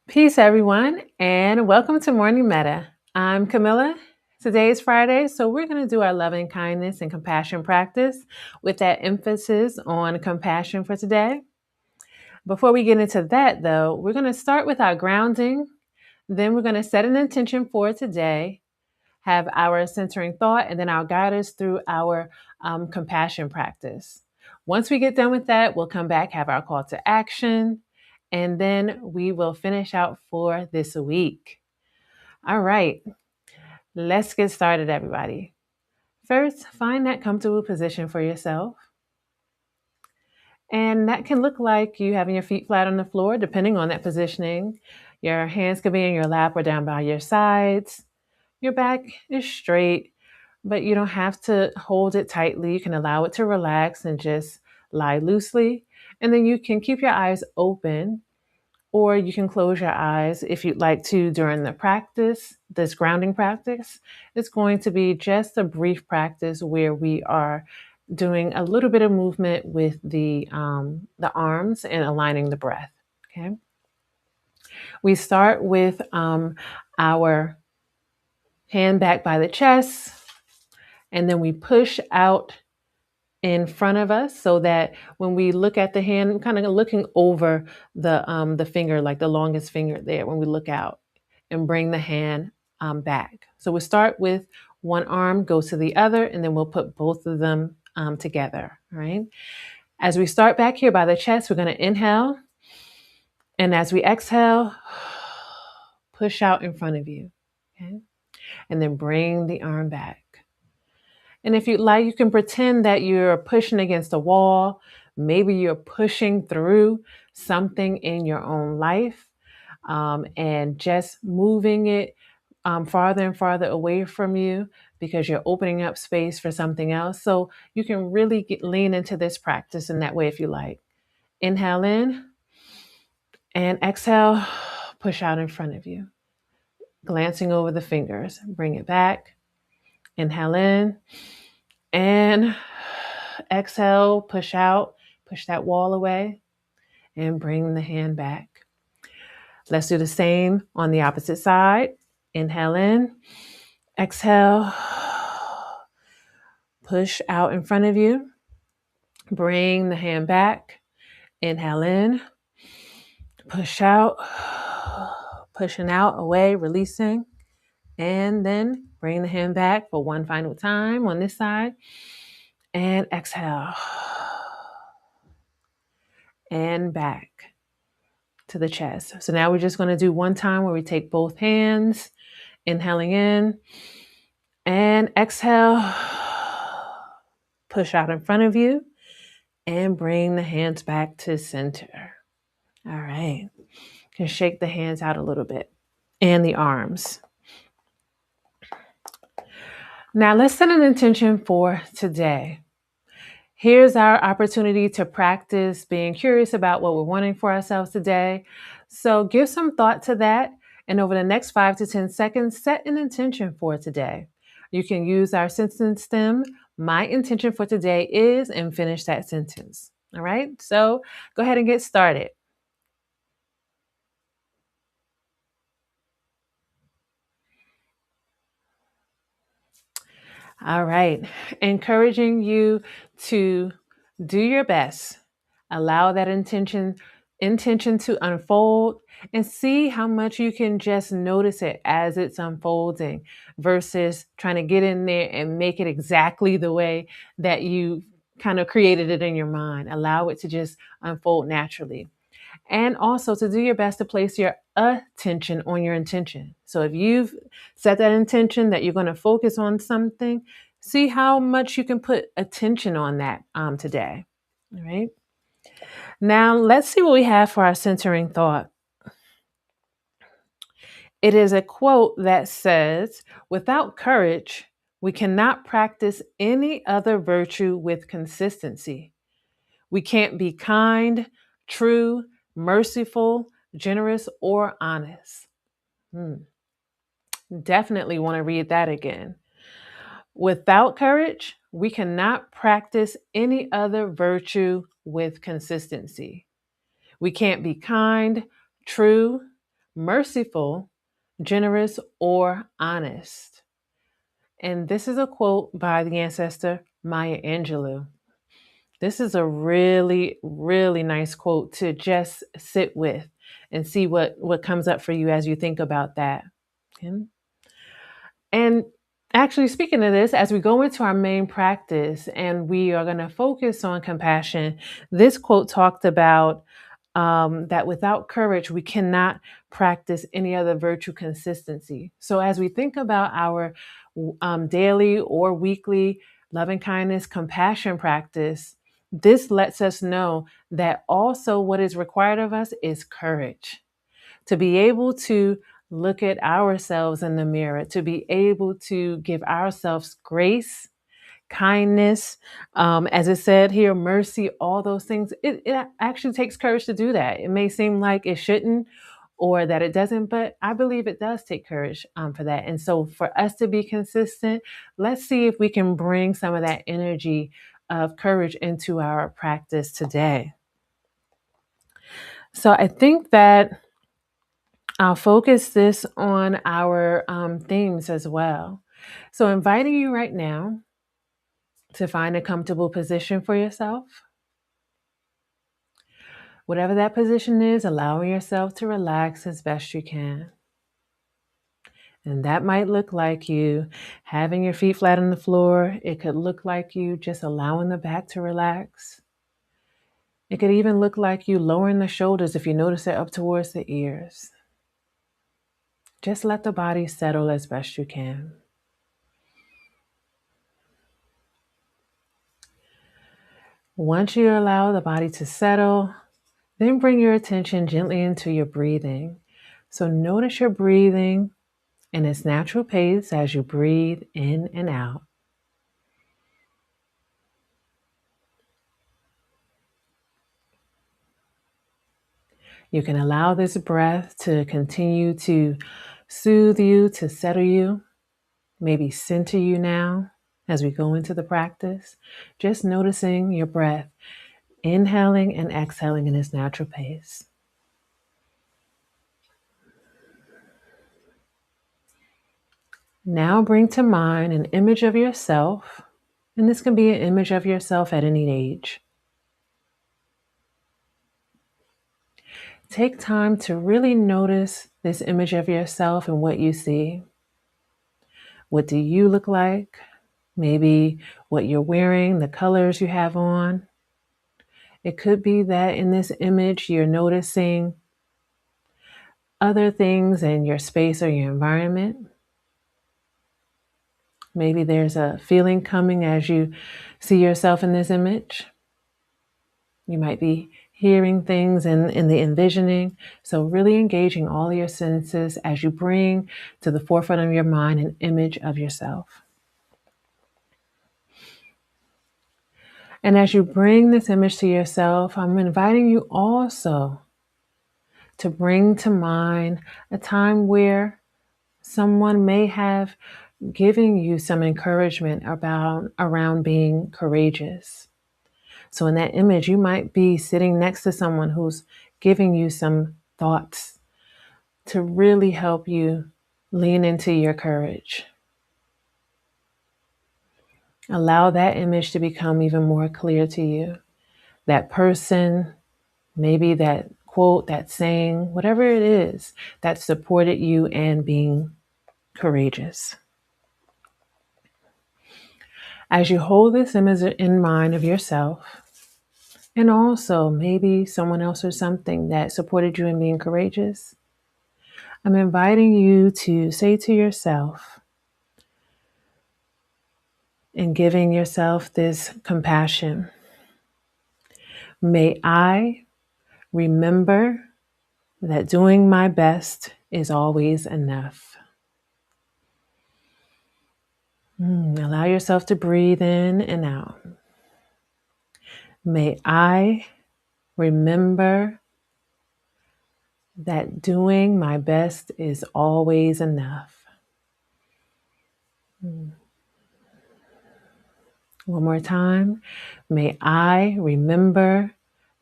Peace, everyone, and welcome to Morning Metta. I'm Camilla. Today is Friday, so we're going to do our loving kindness and compassion practice with that emphasis on compassion for today. Before we get into that, though, we're going to start with our grounding. Then we're going to set an intention for today, have our centering thought, and then I'll guide us through our compassion practice. Once we get done with that, we'll come back, have our call to action, and then we will finish out for this week. All right, let's get started, everybody. First, find that comfortable position for yourself. And that can look like you having your feet flat on the floor, depending on that positioning. Your hands could be in your lap or down by your sides. Your back is straight, but you don't have to hold it tightly. You can allow it to relax and just lie loosely. And then you can keep your eyes open, or you can close your eyes if you'd like to during the practice, this grounding practice. It's going to be just a brief practice where we are doing a little bit of movement with the arms and aligning the breath. Okay. We start with our hand back by the chest, and then we push out in front of us so that when we look at the hand, kind of looking over the finger, like the longest finger there, when we look out and bring the hand back. So we start with one arm, go to the other, and then we'll put both of them together, right? As we start back here by the chest, we're going to inhale. And as we exhale, push out in front of you, okay? And then bring the arm back. And if you'd like, you can pretend that you're pushing against a wall. Maybe you're pushing through something in your own life and just moving it farther and farther away from you because you're opening up space for something else. So you can really lean into this practice in that way if you like. Inhale in and exhale, push out in front of you. Glancing over the fingers, bring it back. Inhale in. And exhale, push out, push that wall away, and bring the hand back. Let's do the same on the opposite side. Inhale in, exhale, push out in front of you, bring the hand back. Inhale in, push out, pushing out, away, releasing, and then bring the hand back for one final time on this side. And exhale. And back to the chest. So now we're just going to do one time where we take both hands, inhaling in and exhale, push out in front of you and bring the hands back to center. All right. You can shake the hands out a little bit and the arms. Now let's set an intention for today. Here's our opportunity to practice being curious about what we're wanting for ourselves today. So give some thought to that. And over the next 5 to 10 seconds, set an intention for today. You can use our sentence stem. My intention for today is, and finish that sentence. All right. So go ahead and get started. All right. Encouraging you to do your best. Allow that intention to unfold and see how much you can just notice it as it's unfolding versus trying to get in there and make it exactly the way that you kind of created it in your mind. Allow it to just unfold naturally. And also to do your best to place your attention on your intention. So if you've set that intention that you're going to focus on something, see how much you can put attention on that today. All right. Now let's see what we have for our centering thought. It is a quote that says, "Without courage, we cannot practice any other virtue with consistency. We can't be kind, true, merciful, generous, or honest." Definitely want to read that again. Without courage, we cannot practice any other virtue with consistency. We can't be kind, true, merciful, generous, or honest. And this is a quote by the ancestor Maya Angelou. This is a really, really nice quote to just sit with and see what comes up for you as you think about that. Okay? And actually, speaking of this, as we go into our main practice and we are going to focus on compassion, this quote talked about that without courage, we cannot practice any other virtue consistency. So, as we think about our daily or weekly loving kindness, compassion practice, this lets us know that also what is required of us is courage to be able to look at ourselves in the mirror, to be able to give ourselves grace, kindness, as it said here, mercy, all those things. It actually takes courage to do that. It may seem like it shouldn't or that it doesn't, but I believe it does take courage for that. And so for us to be consistent, let's see if we can bring some of that energy of courage into our practice today. So I think that I'll focus this on our themes as well. So, inviting you right now to find a comfortable position for yourself. Whatever that position is, allowing yourself to relax as best you can. And that might look like you having your feet flat on the floor. It could look like you just allowing the back to relax. It could even look like you lowering the shoulders if you notice it up towards the ears. Just let the body settle as best you can. Once you allow the body to settle, then bring your attention gently into your breathing. So notice your breathing in its natural pace as you breathe in and out. You can allow this breath to continue to soothe you, to settle you, maybe center you now as we go into the practice. Just noticing your breath, inhaling and exhaling in its natural pace. Now bring to mind an image of yourself, and this can be an image of yourself at any age. Take time to really notice this image of yourself and what you see. What do you look like? Maybe what you're wearing, the colors you have on. It could be that in this image you're noticing other things in your space or your environment. Maybe there's a feeling coming as you see yourself in this image. You might be hearing things in the envisioning. So really engaging all your senses as you bring to the forefront of your mind an image of yourself. And as you bring this image to yourself, I'm inviting you also to bring to mind a time where someone may have given you some encouragement around being courageous. So in that image, you might be sitting next to someone who's giving you some thoughts to really help you lean into your courage. Allow that image to become even more clear to you. That person, maybe that quote, that saying, whatever it is that supported you in being courageous. As you hold this image in mind of yourself, and also maybe someone else or something that supported you in being courageous, I'm inviting you to say to yourself, and giving yourself this compassion, may I remember that doing my best is always enough. Allow yourself to breathe in and out. May I remember that doing my best is always enough. One more time. May I remember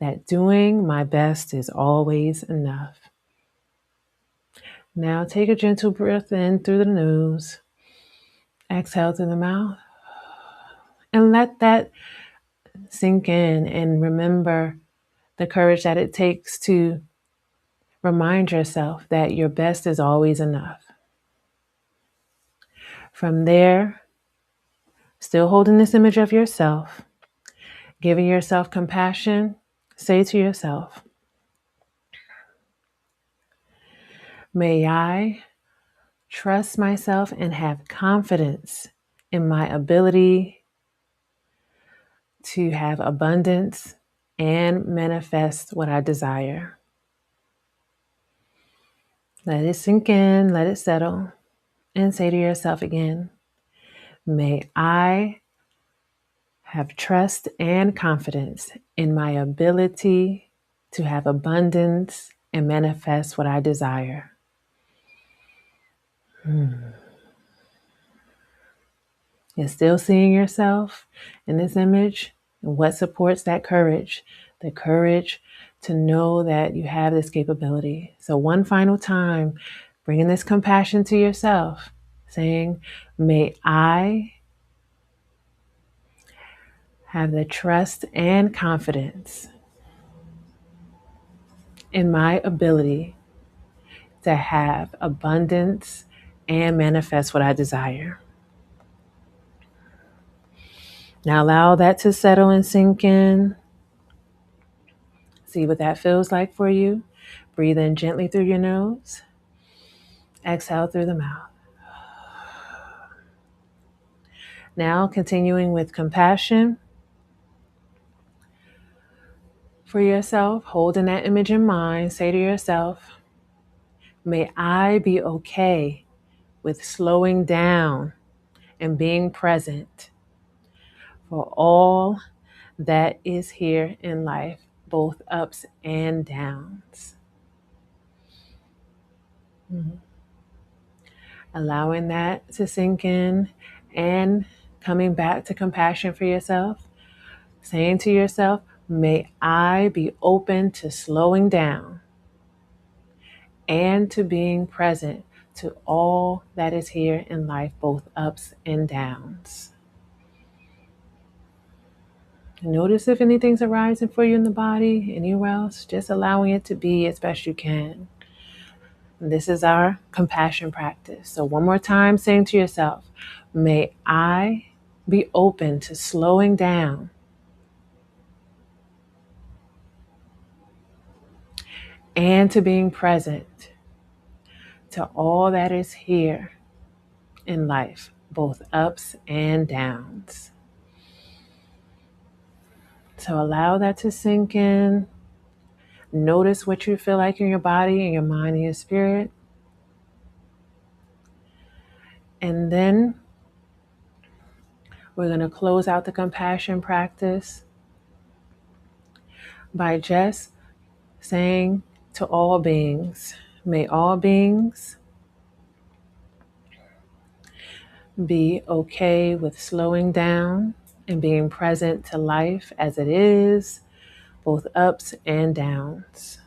that doing my best is always enough. Now take a gentle breath in through the nose. Exhale through the mouth. And let that sink in, and remember the courage that it takes to remind yourself that your best is always enough. From there, still holding this image of yourself, giving yourself compassion, say to yourself, may I trust myself and have confidence in my ability to have abundance and manifest what I desire. Let it sink in, let it settle, and say to yourself again, may I have trust and confidence in my ability to have abundance and manifest what I desire. You're still seeing yourself in this image, and what supports that courage? The courage to know that you have this capability. So one final time, bringing this compassion to yourself, saying, may I have the trust and confidence in my ability to have abundance and manifest what I desire. Now allow that to settle and sink in. See what that feels like for you. Breathe in gently through your nose. Exhale through the mouth. Now continuing with compassion for yourself, holding that image in mind, say to yourself, may I be okay with slowing down and being present for all that is here in life, both ups and downs. Allowing that to sink in and coming back to compassion for yourself, saying to yourself, may I be open to slowing down and to being present to all that is here in life, both ups and downs. Notice if anything's arising for you in the body, anywhere else, just allowing it to be as best you can. And this is our compassion practice. So one more time, saying to yourself, may I be open to slowing down and to being present to all that is here in life, both ups and downs. So allow that to sink in. Notice what you feel like in your body, in your mind, and your spirit. And then we're going to close out the compassion practice by just saying to all beings, may all beings be okay with slowing down and being present to life as it is, both ups and downs.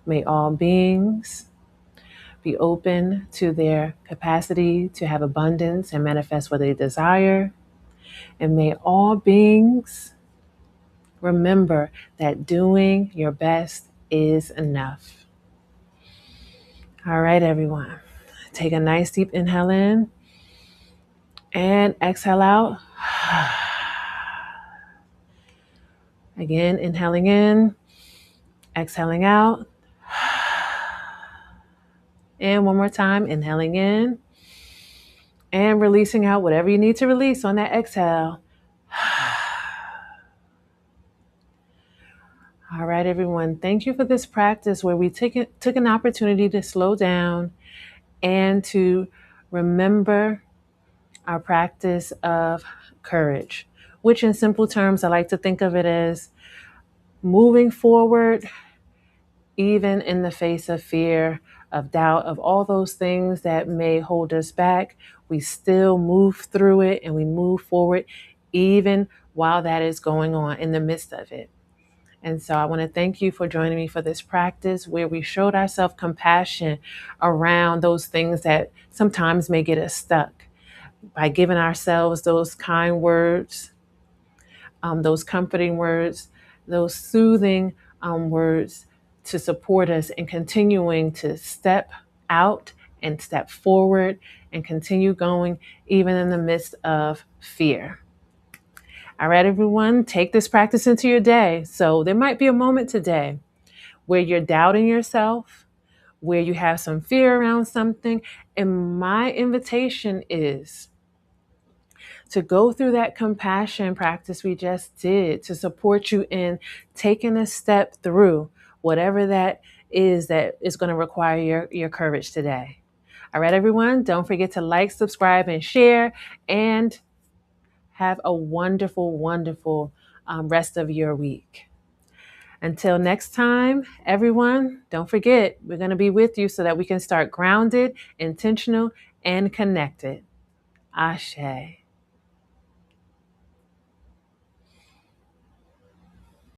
May all beings be open to their capacity to have abundance and manifest what they desire. And may all beings remember that doing your best is enough. All right, everyone. Take a nice deep inhale in and exhale out. Again, inhaling in, exhaling out. And one more time, inhaling in and releasing out whatever you need to release on that exhale. All right, everyone. Thank you for this practice where we took an opportunity to slow down and to remember our practice of courage, which in simple terms, I like to think of it as moving forward, even in the face of fear, of doubt, of all those things that may hold us back. We still move through it and we move forward, even while that is going on in the midst of it. And so I want to thank you for joining me for this practice where we showed ourselves compassion around those things that sometimes may get us stuck by giving ourselves those kind words, those comforting words, those soothing words to support us in continuing to step out and step forward and continue going even in the midst of fear. All right, everyone, take this practice into your day. So there might be a moment today where you're doubting yourself, where you have some fear around something. And my invitation is to go through that compassion practice we just did to support you in taking a step through whatever that is going to require your courage today. All right, everyone, don't forget to like, subscribe, and share, and have a wonderful, wonderful rest of your week. Until next time, everyone, don't forget, we're going to be with you so that we can start grounded, intentional, and connected. Ashe.